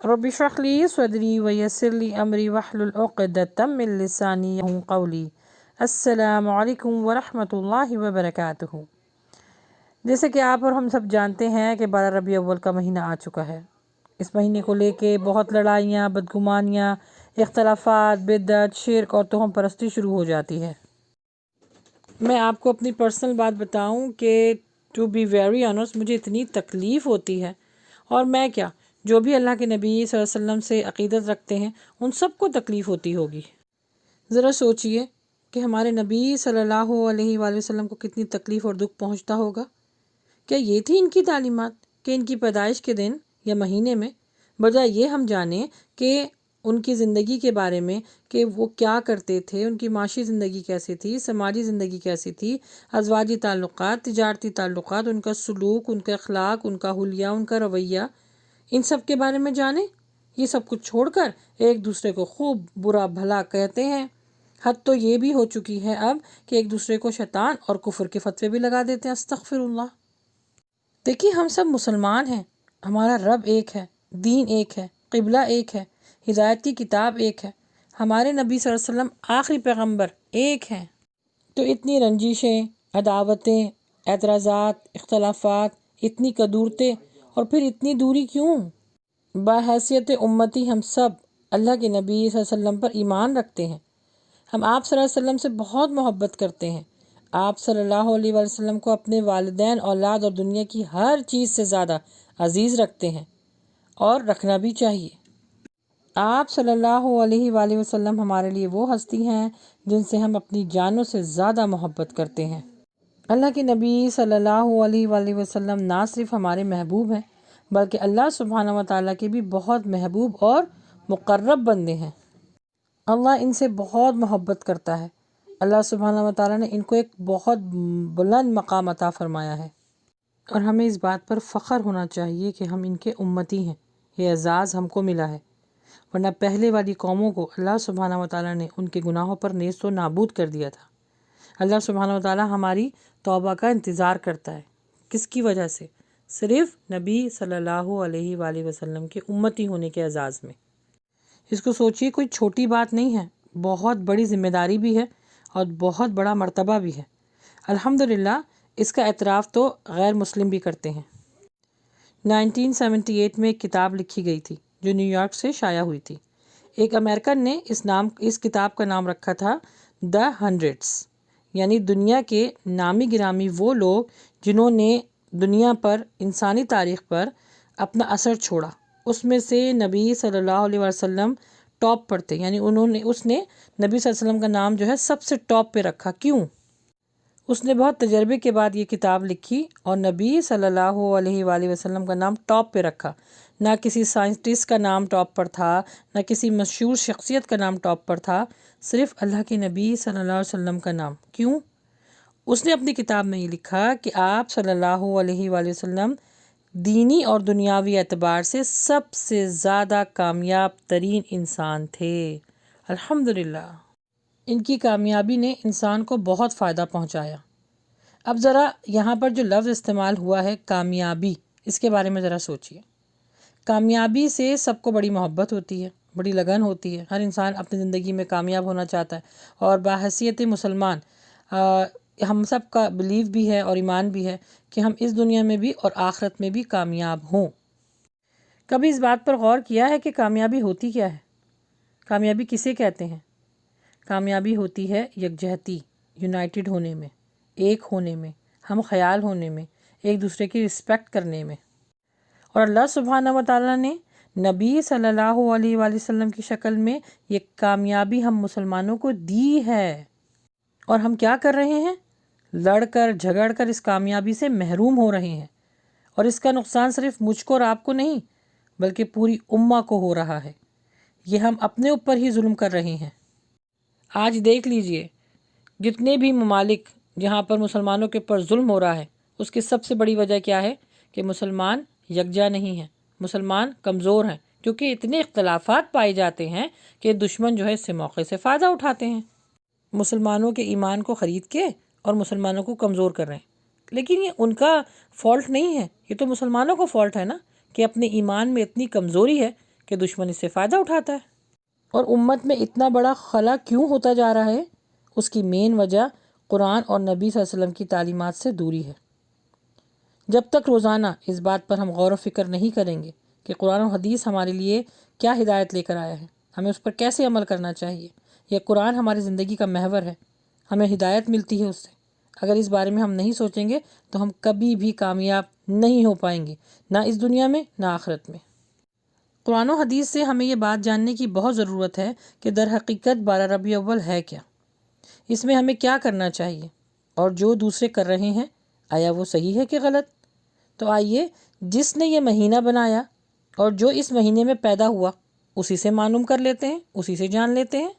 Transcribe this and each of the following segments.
رب اشرح لی صدری ویسر لی امری واحلل عقدۃ من لسانی یفقہوا قولی۔ السلام علیکم ورحمۃ اللہ وبرکاتہ۔ جیسے کہ آپ اور ہم سب جانتے ہیں کہ 12 ربیع الاول کا مہینہ آ چکا ہے۔ اس مہینے کو لے کے بہت لڑائیاں، بدگمانیاں، اختلافات، بدعت، شرک اور توہم پرستی شروع ہو جاتی ہے۔ میں آپ کو اپنی پرسنل بات بتاؤں کہ ٹو بی ویری آنیسٹ مجھے اتنی تکلیف ہوتی ہے، اور میں کیا، جو بھی اللہ کے نبی صلی اللہ علیہ وسلم سے عقیدت رکھتے ہیں ان سب کو تکلیف ہوتی ہوگی۔ ذرا سوچئے کہ ہمارے نبی صلی اللہ علیہ وآلہ وسلم کو کتنی تکلیف اور دکھ پہنچتا ہوگا۔ کیا یہ تھی ان کی تعلیمات کہ ان کی پیدائش کے دن یا مہینے میں بجائے یہ ہم جانیں کہ ان کی زندگی کے بارے میں کہ وہ کیا کرتے تھے، ان کی معاشی زندگی کیسی تھی، سماجی زندگی کیسی تھی، ازواجی تعلقات، تجارتی تعلقات، ان کا سلوک، ان کا اخلاق، ان کا حلیہ، ان کا رویہ، ان سب کے بارے میں جانیں؟ یہ سب کچھ چھوڑ کر ایک دوسرے کو خوب برا بھلا کہتے ہیں۔ حد تو یہ بھی ہو چکی ہے اب کہ ایک دوسرے کو شیطان اور کفر کے فتوے بھی لگا دیتے ہیں، استغفر اللہ۔ دیکھیے ہم سب مسلمان ہیں، ہمارا رب ایک ہے، دین ایک ہے، قبلہ ایک ہے، ہدایت کی کتاب ایک ہے، ہمارے نبی صلی اللہ علیہ وسلم آخری پیغمبر ایک ہیں، تو اتنی رنجشیں، عداوتیں، اعتراضات، اختلافات، اتنی کدورتیں اور پھر اتنی دوری کیوں؟ بحیثیت امتی ہم سب اللہ کے نبی صلی اللہ علیہ وسلم پر ایمان رکھتے ہیں، ہم آپ صلی اللہ علیہ وسلم سے بہت محبت کرتے ہیں، آپ صلی اللہ علیہ وآلہ وسلم کو اپنے والدین، اولاد اور دنیا کی ہر چیز سے زیادہ عزیز رکھتے ہیں، اور رکھنا بھی چاہیے۔ آپ صلی اللہ علیہ وآلہ وسلم ہمارے لیے وہ ہستی ہیں جن سے ہم اپنی جانوں سے زیادہ محبت کرتے ہیں۔ اللہ کے نبی صلی اللہ علیہ وآلہ وسلم نہ صرف ہمارے محبوب ہیں بلکہ اللہ سبحانہ وتعالیٰ کے بھی بہت محبوب اور مقرب بندے ہیں۔ اللہ ان سے بہت محبت کرتا ہے۔ اللہ سبحانہ وتعالیٰ نے ان کو ایک بہت بلند مقام عطا فرمایا ہے، اور ہمیں اس بات پر فخر ہونا چاہیے کہ ہم ان کے امتی ہیں۔ یہ اعزاز ہم کو ملا ہے، ورنہ پہلے والی قوموں کو اللہ سبحانہ وتعالیٰ نے ان کے گناہوں پر نیست و نابود کر دیا تھا۔ اللہ سبحانہ وتعالیٰ ہماری توبہ کا انتظار کرتا ہے۔ کس کی وجہ سے؟ صرف نبی صلی اللہ علیہ وآلہ وسلم کے امتی ہونے کے اعزاز میں۔ اس کو سوچیے، کوئی چھوٹی بات نہیں ہے، بہت بڑی ذمہ داری بھی ہے اور بہت بڑا مرتبہ بھی ہے۔ الحمدللہ اس کا اعتراف تو غیر مسلم بھی کرتے ہیں۔ 1978 میں ایک کتاب لکھی گئی تھی جو نیو یارک سے شائع ہوئی تھی۔ ایک امریکن نے اس کتاب کا نام رکھا تھا دی ہنڈریڈس، یعنی دنیا کے نامی گرامی وہ لوگ جنہوں نے دنیا پر، انسانی تاریخ پر اپنا اثر چھوڑا۔ اس میں سے نبی صلی اللہ علیہ وسلم ٹاپ پر تھے، یعنی اس نے نبی صلی اللہ علیہ وسلم کا نام جو ہے سب سے ٹاپ پہ رکھا۔ کیوں؟ اس نے بہت تجربے کے بعد یہ کتاب لکھی اور نبی صلی اللہ علیہ وآلہ وسلم کا نام ٹاپ پہ رکھا۔ نہ کسی سائنٹسٹ کا نام ٹاپ پر تھا، نہ کسی مشہور شخصیت کا نام ٹاپ پر تھا، صرف اللہ کے نبی صلی اللہ علیہ وسلم کا نام۔ کیوں؟ اس نے اپنی کتاب میں یہ لکھا کہ آپ صلی اللہ علیہ وآلہ وسلم دینی اور دنیاوی اعتبار سے سب سے زیادہ کامیاب ترین انسان تھے۔ الحمدللہ ان کی کامیابی نے انسان کو بہت فائدہ پہنچایا۔ اب ذرا یہاں پر جو لفظ استعمال ہوا ہے کامیابی، اس کے بارے میں ذرا سوچئے۔ کامیابی سے سب کو بڑی محبت ہوتی ہے، بڑی لگن ہوتی ہے، ہر انسان اپنی زندگی میں کامیاب ہونا چاہتا ہے، اور بحیثیت مسلمان ہم سب کا بلیف بھی ہے اور ایمان بھی ہے کہ ہم اس دنیا میں بھی اور آخرت میں بھی کامیاب ہوں۔ کبھی اس بات پر غور کیا ہے کہ کامیابی ہوتی کیا ہے؟ کامیابی کسے کہتے ہیں؟ کامیابی ہوتی ہے یکجہتی، یونائٹڈ ہونے میں، ایک ہونے میں، ہم خیال ہونے میں، ایک دوسرے کی رسپیکٹ کرنے میں۔ اور اللہ سبحانہ وتعالیٰ نے نبی صلی اللہ علیہ وآلہ وسلم کی شکل میں یہ کامیابی ہم مسلمانوں کو دی ہے، اور ہم کیا کر رہے ہیں؟ لڑ کر جھگڑ کر اس کامیابی سے محروم ہو رہے ہیں، اور اس کا نقصان صرف مجھ کو اور آپ کو نہیں بلکہ پوری امہ کو ہو رہا ہے۔ یہ ہم اپنے اوپر ہی ظلم کر رہے ہیں۔ آج دیکھ لیجئے جتنے بھی ممالک جہاں پر مسلمانوں کے اوپر ظلم ہو رہا ہے، اس کی سب سے بڑی وجہ کیا ہے؟ کہ مسلمان یکجا نہیں ہیں، مسلمان کمزور ہیں، کیونکہ اتنے اختلافات پائے جاتے ہیں کہ دشمن جو ہے اس سے موقع سے فائدہ اٹھاتے ہیں، مسلمانوں کے ایمان کو خرید کے اور مسلمانوں کو کمزور کر رہے ہیں۔ لیکن یہ ان کا فالٹ نہیں ہے، یہ تو مسلمانوں کو فالٹ ہے نا، کہ اپنے ایمان میں اتنی کمزوری ہے کہ دشمن اس سے فائدہ اٹھاتا ہے۔ اور امت میں اتنا بڑا خلا کیوں ہوتا جا رہا ہے؟ اس کی مین وجہ قرآن اور نبی صلی اللہ علیہ وسلم کی تعلیمات سے دوری ہے۔ جب تک روزانہ اس بات پر ہم غور و فکر نہیں کریں گے کہ قرآن و حدیث ہمارے لیے کیا ہدایت لے کر آیا ہے، ہمیں اس پر کیسے عمل کرنا چاہیے، یہ قرآن ہماری زندگی کا محور ہے، ہمیں ہدایت ملتی ہے اس سے، اگر اس بارے میں ہم نہیں سوچیں گے تو ہم کبھی بھی کامیاب نہیں ہو پائیں گے، نہ اس دنیا میں نہ آخرت میں۔ قرآن و حدیث سے ہمیں یہ بات جاننے کی بہت ضرورت ہے کہ در حقیقت 12 ربیع الاول ہے کیا، اس میں ہمیں کیا کرنا چاہیے، اور جو دوسرے کر رہے ہیں آیا وہ صحیح ہے کہ غلط؟ تو آئیے جس نے یہ مہینہ بنایا اور جو اس مہینے میں پیدا ہوا اسی سے معلوم کر لیتے ہیں، اسی سے جان لیتے ہیں،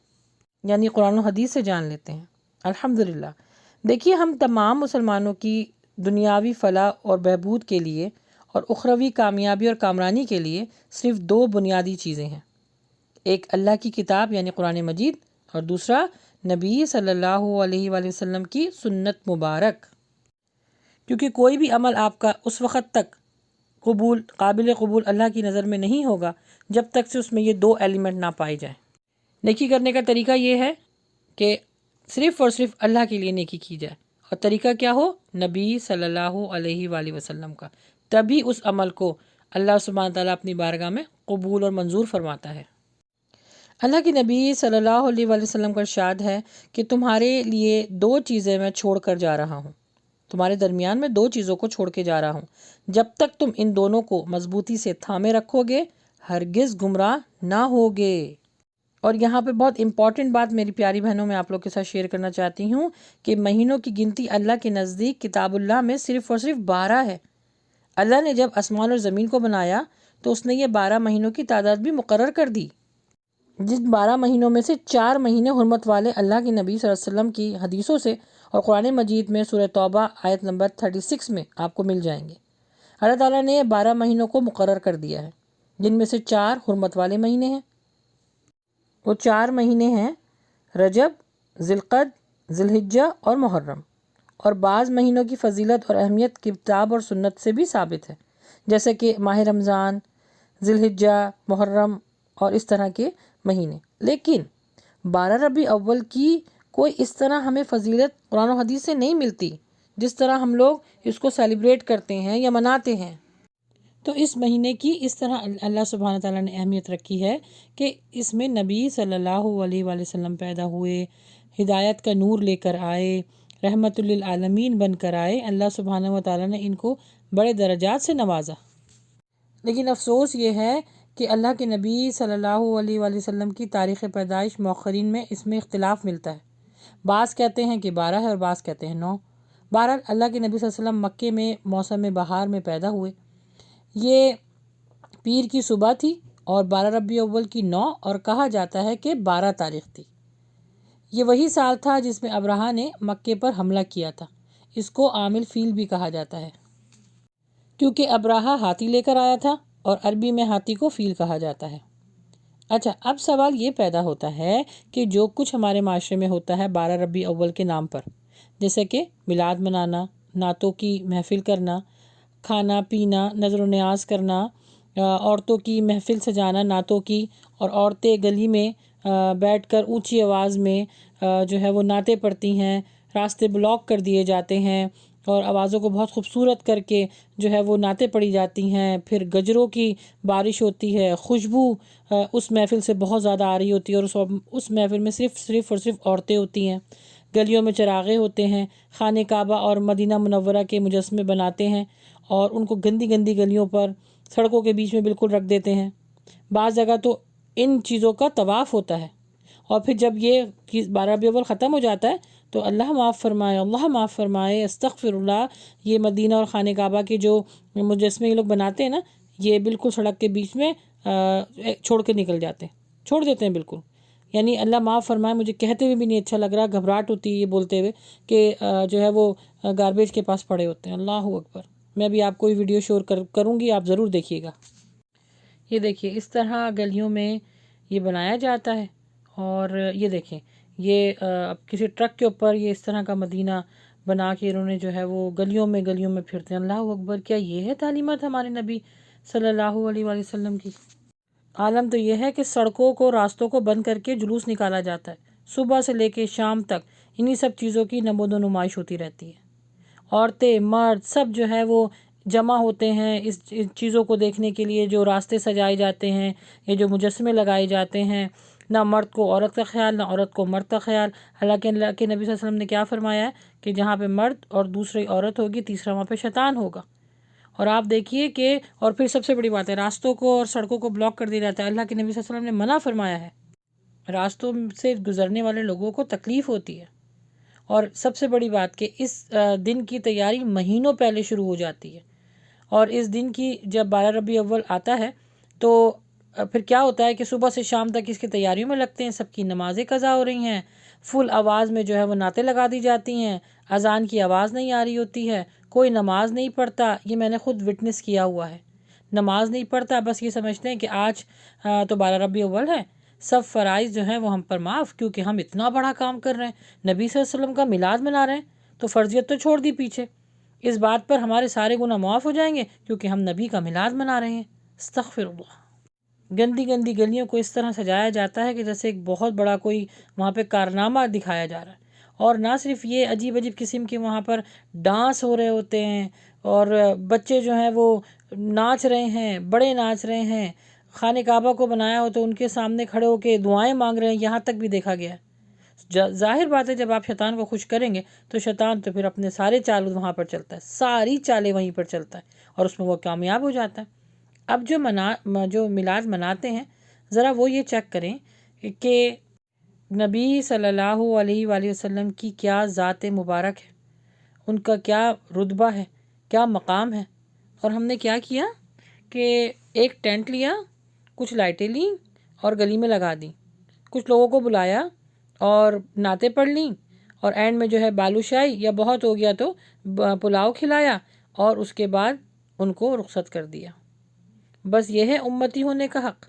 یعنی قرآن و حدیث سے جان لیتے ہیں۔ الحمدللہ، دیکھیے ہم تمام مسلمانوں کی دنیاوی فلاح اور بہبود کے لیے اور اخروی کامیابی اور کامرانی کے لیے صرف 2 بنیادی چیزیں ہیں، ایک اللہ کی کتاب یعنی قرآن مجید، اور دوسرا نبی صلی اللہ علیہ وآلہ وسلم کی سنت مبارک، کیونکہ کوئی بھی عمل آپ کا اس وقت تک قابل قبول اللہ کی نظر میں نہیں ہوگا جب تک سے اس میں یہ 2 ایلیمنٹ نہ پائے جائیں۔ نیکی کرنے کا طریقہ یہ ہے کہ صرف اور صرف اللہ کے لیے نیکی کی جائے، اور طریقہ کیا ہو؟ نبی صلی اللہ علیہ وآلہ وسلم کا، تبھی اس عمل کو اللہ سبحانہ تعالیٰ اپنی بارگاہ میں قبول اور منظور فرماتا ہے۔ اللہ کے نبی صلی اللہ علیہ وآلہ وسلم کا ارشاد ہے کہ تمہارے لیے 2 چیزیں میں چھوڑ کر جا رہا ہوں، تمہارے درمیان میں 2 چیزوں کو چھوڑ کے جا رہا ہوں، جب تک تم ان دونوں کو مضبوطی سے تھامے رکھو گے ہرگز گمراہ نہ ہوگے۔ اور یہاں پہ بہت امپورٹنٹ بات میری پیاری بہنوں میں آپ لوگ کے ساتھ شیئر کرنا چاہتی ہوں کہ مہینوں کی گنتی اللہ کے نزدیک کتاب اللہ میں صرف اور صرف 12 ہے۔ اللہ نے جب آسمان اور زمین کو بنایا تو اس نے یہ 12 مہینوں کی تعداد بھی مقرر کر دی، جن 12 مہینوں میں سے 4 مہینے حرمت والے اللہ کے نبی صلی اللہ علیہ وسلم کی حدیثوں سے اور قرآن مجید میں سورہ توبہ آیت نمبر 36 میں آپ کو مل جائیں گے۔ اللہ تعالیٰ نے 12 مہینوں کو مقرر کر دیا ہے، جن میں سے 4 حرمت والے مہینے ہیں۔ وہ 4 مہینے ہیں رجب، ذوالقعدہ، ذی الحجہ اور محرم، اور بعض مہینوں کی فضیلت اور اہمیت کتاب اور سنت سے بھی ثابت ہے، جیسے کہ ماہ رمضان، ذی الحجہ، محرم اور اس طرح کے مہینے۔ لیکن 12 ربیع الاول کی کوئی اس طرح ہمیں فضیلت قرآن و حدیث سے نہیں ملتی جس طرح ہم لوگ اس کو سیلیبریٹ کرتے ہیں یا مناتے ہیں۔ تو اس مہینے کی اس طرح اللہ سبحانہ تعالیٰ نے اہمیت رکھی ہے کہ اس میں نبی صلی اللہ علیہ وآلہ وسلم پیدا ہوئے، ہدایت کا نور لے کر آئے، رحمت للعالمین بن کر آئے، اللہ سبحانہ و تعالیٰ نے ان کو بڑے درجات سے نوازا۔ لیکن افسوس یہ ہے کہ اللہ کے نبی صلی اللہ علیہ وآلہ وسلم کی تاریخ پیدائش مؤخرین میں اس میں اختلاف ملتا ہے، بعض کہتے ہیں کہ 12 ہے اور بعض کہتے ہیں 9۔ بہرحال اللہ کے نبی صلی اللہ علیہ وسلم مکے میں موسم بہار میں پیدا ہوئے، یہ پیر کی صبح تھی اور 12 ربیع الاول کی 9 اور کہا جاتا ہے کہ 12 تاریخ تھی۔ یہ وہی سال تھا جس میں ابرہہ نے مکے پر حملہ کیا تھا، اس کو عام الفیل بھی کہا جاتا ہے کیونکہ ابرہہ ہاتھی لے کر آیا تھا اور عربی میں ہاتھی کو فیل کہا جاتا ہے۔ اچھا، اب سوال یہ پیدا ہوتا ہے کہ جو کچھ ہمارے معاشرے میں ہوتا ہے 12 ربیع الاول کے نام پر، جیسے کہ میلاد منانا، نعتوں کی محفل کرنا، کھانا پینا، نظر و نیاز کرنا، عورتوں کی محفل سجانا نعتوں کی، اور عورتیں گلی میں بیٹھ کر اونچی آواز میں جو ہے وہ نعتیں پڑھتی ہیں، راستے بلاک کر دیے جاتے ہیں اور آوازوں کو بہت خوبصورت کر کے جو ہے وہ نعتیں پڑھی جاتی ہیں، پھر گجروں کی بارش ہوتی ہے، خوشبو اس محفل سے بہت زیادہ آ رہی ہوتی ہے، اور اس محفل میں صرف اور صرف عورتیں ہوتی ہیں، گلیوں میں چراغے ہوتے ہیں، خانہ کعبہ اور مدینہ منورہ کے مجسمے بناتے ہیں اور ان کو گندی گندی گلیوں پر سڑکوں کے بیچ میں بالکل رکھ دیتے ہیں۔ بعض جگہ تو ان چیزوں کا طواف ہوتا ہے، اور پھر جب یہ 12 ربیع الاول ختم ہو جاتا ہے تو اللہ معاف فرمائے، اللہ معاف فرمائے، استغفر اللہ، یہ مدینہ اور خانہ کعبہ کے جو مجسمے یہ لوگ بناتے ہیں نا، یہ بالکل سڑک کے بیچ میں چھوڑ کے نکل جاتے ہیں، چھوڑ دیتے ہیں بالکل، یعنی اللہ معاف فرمائے، مجھے کہتے ہوئے بھی نہیں اچھا لگ رہا، گھبراہٹ ہوتی ہے یہ بولتے ہوئے کہ جو ہے وہ گاربیج کے پاس پڑے ہوتے ہیں۔ اللہ اکبر، میں بھی آپ کو یہ ویڈیو شیئر کروں گی، آپ ضرور دیکھیے گا۔ یہ دیکھیے اس طرح گلیوں میں یہ بنایا جاتا ہے، اور یہ دیکھیں یہ کسی ٹرک کے اوپر یہ اس طرح کا مدینہ بنا کے انہوں نے جو ہے وہ گلیوں میں پھرتے ہیں۔ اللہ اکبر، کیا یہ ہے تعلیمات ہمارے نبی صلی اللہ علیہ وآلہ وسلم کی؟ عالم تو یہ ہے کہ سڑکوں کو راستوں کو بند کر کے جلوس نکالا جاتا ہے، صبح سے لے کے شام تک انہی سب چیزوں کی نمود و نمائش ہوتی رہتی ہے۔ عورتیں مرد سب جو ہے وہ جمع ہوتے ہیں اس چیزوں کو دیکھنے کے لیے، جو راستے سجائے جاتے ہیں، یہ جو مجسمے لگائے جاتے ہیں، نہ مرد کو عورت کا خیال، نہ عورت کو مرد کا خیال۔ حالانکہ اللہ کے نبی صلی اللہ علیہ وسلم نے کیا فرمایا ہے کہ جہاں پہ مرد اور دوسری عورت ہوگی، تیسرا وہاں پہ شیطان ہوگا۔ اور آپ دیکھیے کہ اور پھر سب سے بڑی بات ہے، راستوں کو اور سڑکوں کو بلاک کر دیا جاتا ہے۔ اللہ کے نبی صلی اللہ علیہ وسلم نے منع فرمایا ہے، راستوں سے گزرنے والے لوگوں کو تکلیف ہوتی ہے۔ اور سب سے بڑی بات کہ اس دن کی تیاری مہینوں پہلے شروع ہو جاتی ہے، اور اس دن کی جب 12 ربیع اول آتا ہے تو پھر کیا ہوتا ہے کہ صبح سے شام تک اس کی تیاریوں میں لگتے ہیں، سب کی نمازیں قضا ہو رہی ہیں، فل آواز میں جو ہے وہ نعتیں لگا دی جاتی ہیں، اذان کی آواز نہیں آ رہی ہوتی ہے، کوئی نماز نہیں پڑھتا۔ یہ میں نے خود وٹنس کیا ہوا ہے، نماز نہیں پڑھتا، بس یہ سمجھتے ہیں کہ آج تو 12 ربیع اول ہے، سب فرائض جو ہیں وہ ہم پر معاف، کیونکہ ہم اتنا بڑا کام کر رہے ہیں، نبی صلی اللہ علیہ وسلم کا میلاد منا رہے ہیں، تو فرضیت تو چھوڑ دی پیچھے، اس بات پر ہمارے سارے گناہ معاف ہو جائیں گے کیونکہ ہم نبی کا میلاد منا رہے ہیں۔ استغفر اللہ۔ گندی گندی گلیوں کو اس طرح سجایا جاتا ہے کہ جیسے ایک بہت بڑا کوئی وہاں پہ کارنامہ دکھایا جا رہا ہے۔ اور نہ صرف یہ، عجیب عجیب قسم کے وہاں پر ڈانس ہو رہے ہوتے ہیں، اور بچے جو ہیں وہ ناچ رہے ہیں، بڑے ناچ رہے ہیں، خانہ کعبہ کو بنایا ہو تو ان کے سامنے کھڑے ہو کے دعائیں مانگ رہے ہیں، یہاں تک بھی دیکھا گیا ہے۔ ظاہر بات ہے جب آپ شیطان کو خوش کریں گے تو شیطان تو پھر اپنے سارے چال وہاں پر چلتا ہے، ساری چالیں وہیں پر چلتا ہے، اور اس میں وہ کامیاب ہو جاتا ہے۔ اب جو میلاد مناتے ہیں، ذرا وہ یہ چیک کریں کہ نبی صلی اللہ علیہ وآلہ وسلم کی کیا ذات مبارک ہے، ان کا کیا رتبہ ہے، کیا مقام ہے۔ اور ہم نے کیا کیا کہ ایک ٹینٹ لیا، کچھ لائٹیں لیں اور گلی میں لگا دیں، کچھ لوگوں کو بلایا اور نعتیں پڑھ لیں، اور اینڈ میں جو ہے بالو شاہی یا بہت ہو گیا تو پلاؤ کھلایا، اور اس کے بعد ان کو رخصت کر دیا۔ بس یہ ہے امتی ہونے کا حق۔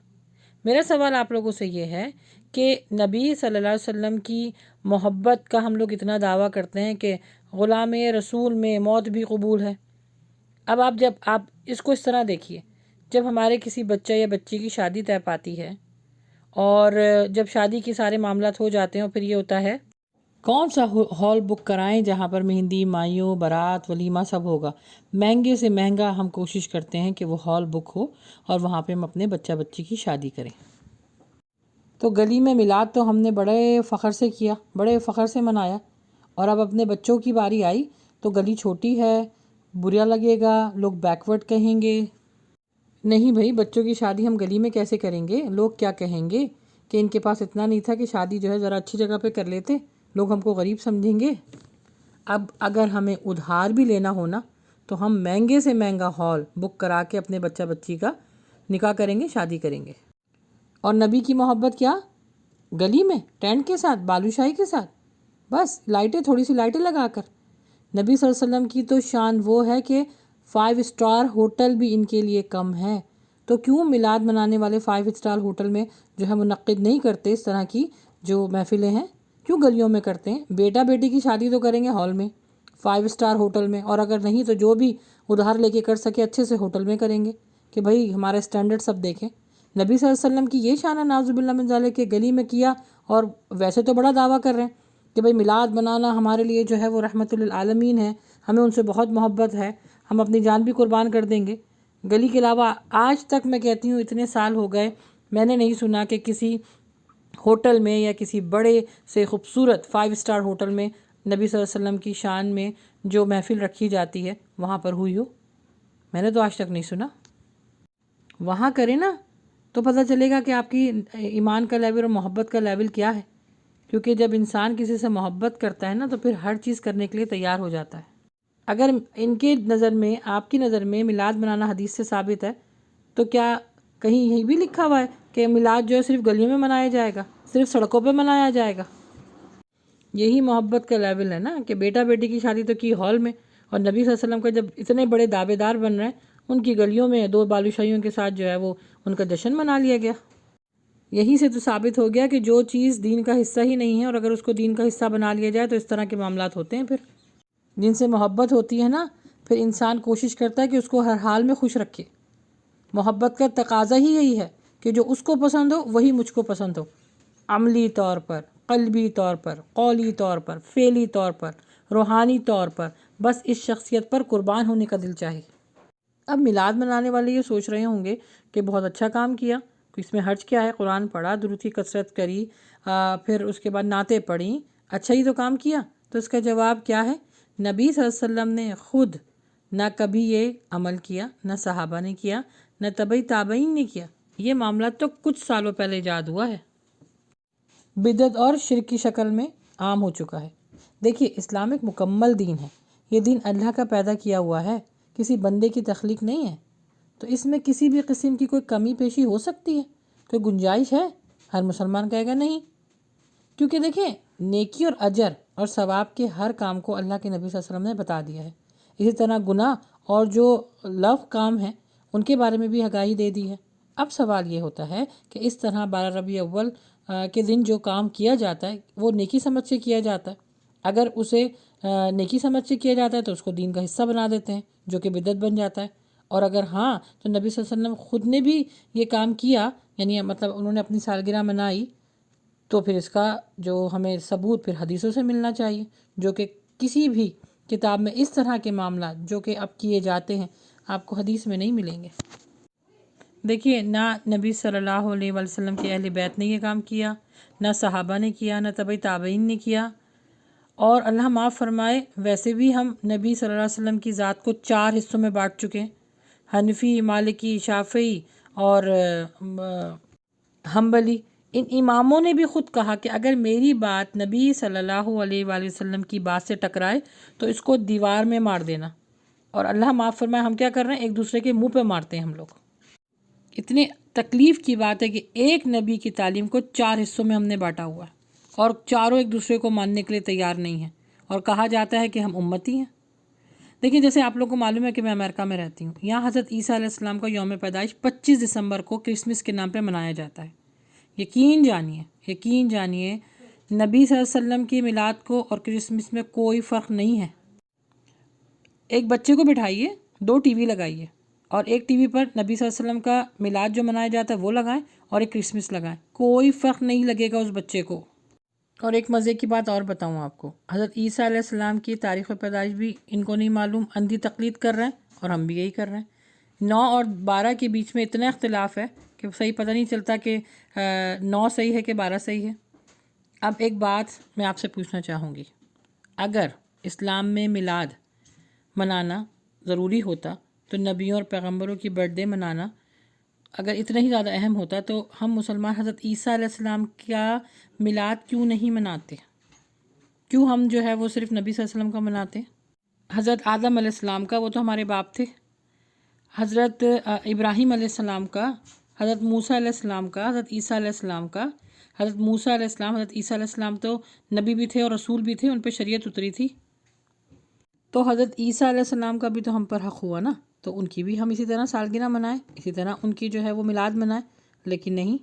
میرا سوال آپ لوگوں سے یہ ہے کہ نبی صلی اللہ علیہ وسلم کی محبت کا ہم لوگ اتنا دعویٰ کرتے ہیں کہ غلام رسول میں موت بھی قبول ہے۔ اب جب آپ اس کو اس طرح دیکھیے، جب ہمارے کسی بچہ یا بچی کی شادی طے پاتی ہے، اور جب شادی کے سارے معاملات ہو جاتے ہیں، اور پھر یہ ہوتا ہے کون سا ہال بک کرائیں جہاں پر مہندی، مائیوں، بارات، ولیمہ سب ہوگا۔ مہنگے سے مہنگا ہم کوشش کرتے ہیں کہ وہ ہال بک ہو اور وہاں پہ ہم اپنے بچہ بچی کی شادی کریں۔ تو گلی میں میلاد تو ہم نے بڑے فخر سے کیا، بڑے فخر سے منایا، اور اب اپنے بچوں کی باری آئی تو گلی چھوٹی ہے، برا لگے گا، لوگ بیکورڈ کہیں گے۔ نہیں بھائی، بچوں کی شادی ہم گلی میں کیسے کریں گے؟ لوگ کیا کہیں گے کہ ان کے پاس اتنا نہیں تھا کہ شادی جو ہے ذرا اچھی جگہ پہ کر لیتے، لوگ ہم کو غریب سمجھیں گے۔ اب اگر ہمیں ادھار بھی لینا ہونا تو ہم مہنگے سے مہنگا ہال بک کرا کے اپنے بچہ بچی کا نکاح کریں گے، شادی کریں گے۔ اور نبی کی محبت کیا؟ گلی میں ٹینٹ کے ساتھ، بالو شاہی کے ساتھ، بس لائٹیں، تھوڑی سی لائٹیں لگا کر۔ نبی صلی اللہ علیہ وسلم کی تو شان وہ ہے کہ 5 اسٹار ہوٹل بھی ان کے لیے کم ہے۔ تو کیوں میلاد منانے والے 5 اسٹار ہوٹل میں جو ہے منعقد نہیں کرتے اس طرح کی جو محفلیں ہیں؟ کیوں گلیوں میں کرتے ہیں؟ بیٹا بیٹی کی شادی تو کریں گے ہال میں، 5 اسٹار ہوٹل میں، اور اگر نہیں تو جو بھی ادھار لے کے کر سکے اچھے سے ہوٹل میں کریں گے کہ بھائی ہمارا اسٹینڈرڈ سب دیکھیں۔ نبی صلی اللہ علیہ وسلم کی یہ شان ہے، نعوذ باللہ من ذالک، کہ گلی میں کیا، اور ویسے تو بڑا دعویٰ کر رہے ہیں کہ بھائی میلاد منانا ہمارے لیے جو ہے وہ رحمت للعالمین ہے، ہمیں ان سے بہت محبت ہے، ہم اپنی جان بھی قربان کر دیں گے۔ گلی کے علاوہ آج تک میں کہتی ہوں اتنے سال ہو گئے، میں نے نہیں سنا کہ کسی ہوٹل میں یا کسی بڑے سے خوبصورت 5 اسٹار ہوٹل میں نبی صلی اللہ علیہ وسلم کی شان میں جو محفل رکھی جاتی ہے وہاں پر ہوئی ہو۔ میں نے تو آج تک نہیں سنا۔ وہاں کریں نا تو پتہ چلے گا کہ آپ کی ایمان کا لیول اور محبت کا لیول کیا ہے، کیونکہ جب انسان کسی سے محبت کرتا ہے نا تو پھر ہر چیز کرنے کے لیے تیار ہو جاتا ہے۔ اگر ان کے نظر میں، آپ کی نظر میں میلاد منانا حدیث سے ثابت ہے، تو کیا کہیں یہی بھی لکھا ہوا ہے کہ میلاد جو ہے صرف گلیوں میں منایا جائے گا، صرف سڑکوں پہ منایا جائے گا؟ یہی محبت کا لیول ہے نا کہ بیٹا بیٹی کی شادی تو کی ہال میں، اور نبی صلی اللہ علیہ وسلم کا جب اتنے بڑے دعوے دار بن رہے ہیں، ان کی گلیوں میں 2 بالوشائیوں کے ساتھ جو ہے وہ ان کا جشن منا لیا گیا۔ یہی سے تو ثابت ہو گیا کہ جو چیز دین کا حصہ ہی نہیں ہے، اور اگر اس کو دین کا حصہ بنا لیا جائے تو اس طرح کے معاملات ہوتے ہیں۔ پھر جن سے محبت ہوتی ہے نا، پھر انسان کوشش کرتا ہے کہ اس کو ہر حال میں خوش رکھے۔ محبت کا تقاضا ہی یہی ہے کہ کہ جو اس کو پسند ہو وہی مجھ کو پسند ہو، عملی طور پر، قلبی طور پر، قولی طور پر، فعلی طور پر، روحانی طور پر، بس اس شخصیت پر قربان ہونے کا دل چاہے۔ اب میلاد منانے والے یہ سوچ رہے ہوں گے کہ بہت اچھا کام کیا، اس میں حرج کیا ہے، قرآن پڑھا، درود کی کثرت کری، پھر اس کے بعد نعتیں پڑھیں، اچھا ہی تو کام کیا۔ تو اس کا جواب کیا ہے؟ نبی صلی اللہ علیہ وسلم نے خود نہ کبھی یہ عمل کیا، نہ صحابہ نے کیا، نہ تبعی تابعین نے کیا، یہ معاملہ تو کچھ سالوں پہلے ایجاد ہوا ہے، بدعت اور شرک کی شکل میں عام ہو چکا ہے۔ دیکھیے اسلام ایک مکمل دین ہے، یہ دین اللہ کا پیدا کیا ہوا ہے، کسی بندے کی تخلیق نہیں ہے، تو اس میں کسی بھی قسم کی کوئی کمی پیشی ہو سکتی ہے، کوئی گنجائش ہے؟ ہر مسلمان کہے گا نہیں، کیونکہ دیکھیں نیکی اور اجر اور ثواب کے ہر کام کو اللہ کے نبی صلی اللہ علیہ وسلم نے بتا دیا ہے، اسی طرح گناہ اور جو لغو کام ہیں ان کے بارے میں بھی آگاہی دے دی ہے۔ اب سوال یہ ہوتا ہے کہ اس طرح 12 ربیع اول کے دن جو کام کیا جاتا ہے وہ نیکی سمجھ سے کیا جاتا ہے، اگر اسے نیکی سمجھ سے کیا جاتا ہے تو اس کو دین کا حصہ بنا دیتے ہیں جو کہ بدعت بن جاتا ہے، اور اگر ہاں تو نبی صلی اللہ علیہ وسلم خود نے بھی یہ کام کیا، یعنی مطلب انہوں نے اپنی سالگرہ منائی، تو پھر اس کا جو ہمیں ثبوت پھر حدیثوں سے ملنا چاہیے، جو کہ کسی بھی کتاب میں اس طرح کے معاملات جو کہ اب کیے جاتے ہیں آپ کو حدیث میں نہیں ملیں گے۔ دیکھیے نہ نبی صلی اللہ علیہ وسلم کے اہل بیت نے یہ کام کیا، نہ صحابہ نے کیا، نہ تبعی تابعین نے کیا، اور اللہ معاف فرمائے ویسے بھی ہم نبی صلی اللہ علیہ وسلم کی ذات کو 4 حصوں میں بانٹ چکے ہیں، حنفی، مالکی، شافعی اور حنبلی۔ ان اماموں نے بھی خود کہا کہ اگر میری بات نبی صلی اللہ علیہ وآلہ وسلم کی بات سے ٹکرائے تو اس کو دیوار میں مار دینا، اور اللہ معاف فرمائے ہم کیا کر رہے ہیں، ایک دوسرے کے منہ پہ مارتے ہیں ہم لوگ۔ اتنے تکلیف کی بات ہے کہ ایک نبی کی تعلیم کو 4 حصوں میں ہم نے بانٹا ہوا ہے، اور چاروں ایک دوسرے کو ماننے کے لیے تیار نہیں ہیں، اور کہا جاتا ہے کہ ہم امتی ہیں۔ دیکھیں جیسے آپ لوگوں کو معلوم ہے کہ میں امریکہ میں رہتی ہوں، یہاں حضرت عیسیٰ علیہ السلام کا یوم پیدائش 25 دسمبر کو کرسمس کے نام پہ منایا جاتا ہے۔ یقین جانیے نبی صلی اللہ علیہ وسلم کی میلاد کو اور کرسمس میں کوئی فرق نہیں ہے۔ ایک بچے کو بٹھائیے، 2 ٹی وی لگائیے، اور ایک ٹی وی پر نبی صلی اللہ علیہ وسلم کا میلاد جو منایا جاتا ہے وہ لگائیں، اور ایک کرسمس لگائیں، کوئی فرق نہیں لگے گا اس بچے کو۔ اور ایک مزے کی بات اور بتاؤں آپ کو، حضرت عیسیٰ علیہ السلام کی تاریخ پیدائش بھی ان کو نہیں معلوم، اندھی تقلید کر رہے ہیں، اور ہم بھی یہی کر رہے ہیں۔ 9 اور 12 کے بیچ میں اتنا اختلاف ہے کہ صحیح پتہ نہیں چلتا کہ 9 صحیح ہے کہ 12 صحیح ہے۔ اب ایک بات میں آپ سے پوچھنا چاہوں گی، اگر اسلام میں میلاد منانا ضروری ہوتا تو نبیوں اور پیغمبروں کی برتھ ڈے منانا اگر اتنا ہی زیادہ اہم ہوتا تو ہم مسلمان حضرت عیسیٰ علیہ السلام کا میلاد کیوں نہیں مناتے؟ کیوں ہم جو ہے وہ صرف نبی صلی اللہ علیہ وسلم کا مناتے؟ حضرت آدم علیہ السلام کا، وہ تو ہمارے باپ تھے، حضرت ابراہیم علیہ السلام کا، حضرت موسیٰ علیہ السلام کا، حضرت عیسیٰ علیہ السلام کا، حضرت موسیٰ علیہ السلام، حضرت عیسیٰ علیہ السلام تو نبی بھی تھے اور رسول بھی تھے، ان پہ شریعت اتری تھی، تو حضرت عیسیٰ علیہ السلام کا بھی تو ہم پر حق ہوا نا، تو ان کی بھی ہم اسی طرح سالگرہ منائیں، اسی طرح ان کی جو ہے وہ میلاد منائیں، لیکن نہیں۔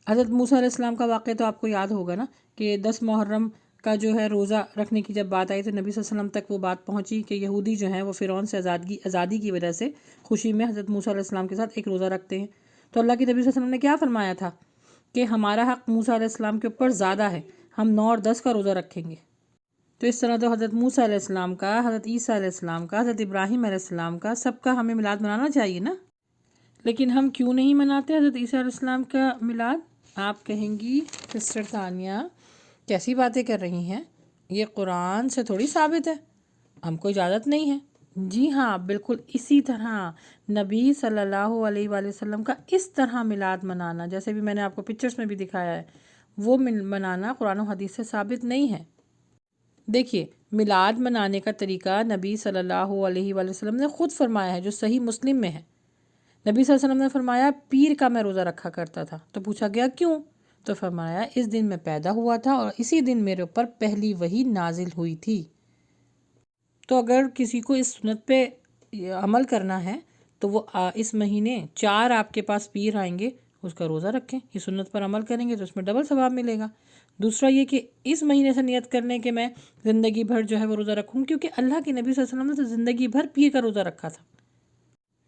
حضرت موسیٰ علیہ السلام کا واقعہ تو آپ کو یاد ہوگا نا کہ 10 محرم کا جو ہے روزہ رکھنے کی جب بات آئی تو نبی صلی اللہ علیہ وسلم تک وہ بات پہنچی کہ یہودی جو ہیں وہ فرعون سے آزادی کی وجہ سے خوشی میں حضرت موسیٰ علیہ السلام کے ساتھ ایک روزہ رکھتے ہیں، تو اللہ کے نبی صلی اللہ علیہ وسلم نے کیا فرمایا تھا کہ ہمارا حق موسیٰ علیہ السلام کے اوپر زیادہ ہے، ہم 9 اور 10 کا روزہ رکھیں گے۔ تو اس طرح تو حضرت موسیٰ علیہ السلام کا، حضرت عیسیٰ علیہ السلام کا، حضرت ابراہیم علیہ السلام کا، سب کا ہمیں میلاد منانا چاہیے نا، لیکن ہم کیوں نہیں مناتے حضرت عیسیٰ علیہ السلام کا میلاد؟ آپ کہیں گی سسٹر ثانیہ کیسی باتیں کر رہی ہیں، یہ قرآن سے تھوڑی ثابت ہے، ہم کو اجازت نہیں ہے۔ جی ہاں بالکل اسی طرح نبی صلی اللہ علیہ وآلہ وسلم کا اس طرح میلاد منانا، جیسے بھی میں نے آپ کو پکچرز میں بھی دکھایا ہے، وہ منانا قرآن و حدیث سے ثابت نہیں ہے۔ دیکھیے میلاد منانے کا طریقہ نبی صلی اللہ علیہ وآلہ وسلم نے خود فرمایا ہے، جو صحیح مسلم میں ہے۔ نبی صلی اللہ علیہ وسلم نے فرمایا پیر کا میں روزہ رکھا کرتا تھا، تو پوچھا گیا کیوں؟ تو فرمایا اس دن میں پیدا ہوا تھا اور اسی دن میرے اوپر پہلی وحی نازل ہوئی تھی۔ تو اگر کسی کو اس سنت پہ عمل کرنا ہے تو وہ اس مہینے 4 آپ کے پاس پیر آئیں گے، اس کا روزہ رکھیں، یہ سنت پر عمل کریں گے تو اس میں ڈبل ثواب ملے گا۔ دوسرا یہ کہ اس مہینے سے نیت کر لیں کہ میں زندگی بھر جو ہے وہ روزہ رکھوں، کیونکہ اللہ کے نبی صلی اللہ علیہ وسلم نے تو زندگی بھر پیر کا روزہ رکھا تھا۔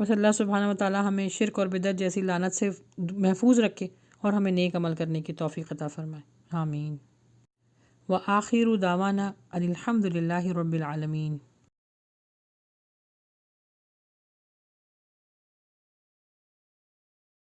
بس اللہ سبحانہ و تعالی ہمیں شرک اور بدعت جیسی لعنت سے محفوظ رکھے اور ہمیں نیک عمل کرنے کی توفیق عطا فرمائے، آمین۔ وآخر دعوانا ان الحمد للہ رب العالمین۔